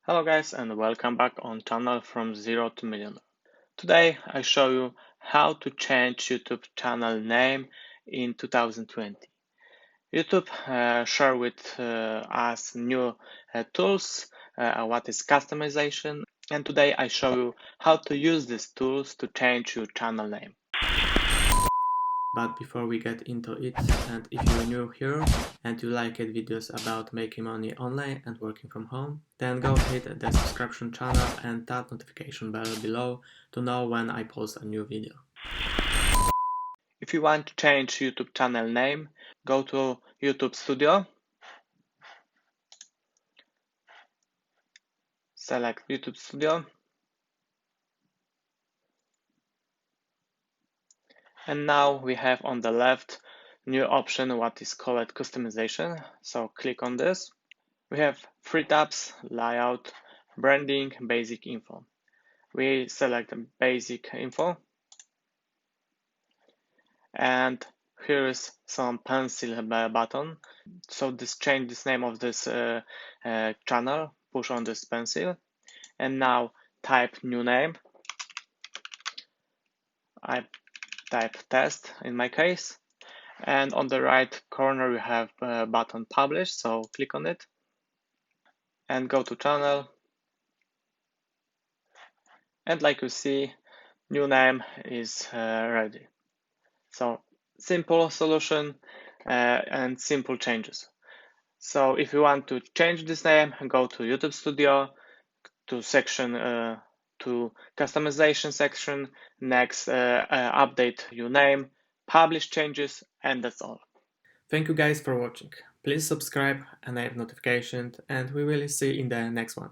Hello guys and welcome back on channel from Zero to Millionaire. Today I show you how to change YouTube channel name in 2020. YouTube share with us new tools, what is customization, and today I show you how to use these tools to change your channel name. But before we get into it, and if you're new here and you like videos about making money online and working from home, then go hit the subscription channel and that notification bell below to know when I post a new video. If you want to change YouTube channel name, go to YouTube Studio, select YouTube Studio, and now we have on the left new option what is called customization. So click on this. We have three tabs: layout, branding, basic info. We select basic info, and here is some pencil button. So this change this name of this channel, push on this pencil, and now type new name. I type test in my case, and on the right corner we have button publish, so click on it and go to channel, and like you see, new name is ready. So simple solution and simple changes. So if you want to change this name, go to YouTube Studio, to section to customization section, next update your name, publish changes, and that's all. Thank you guys for watching. Please subscribe, enable notifications, and we will see you in the next one.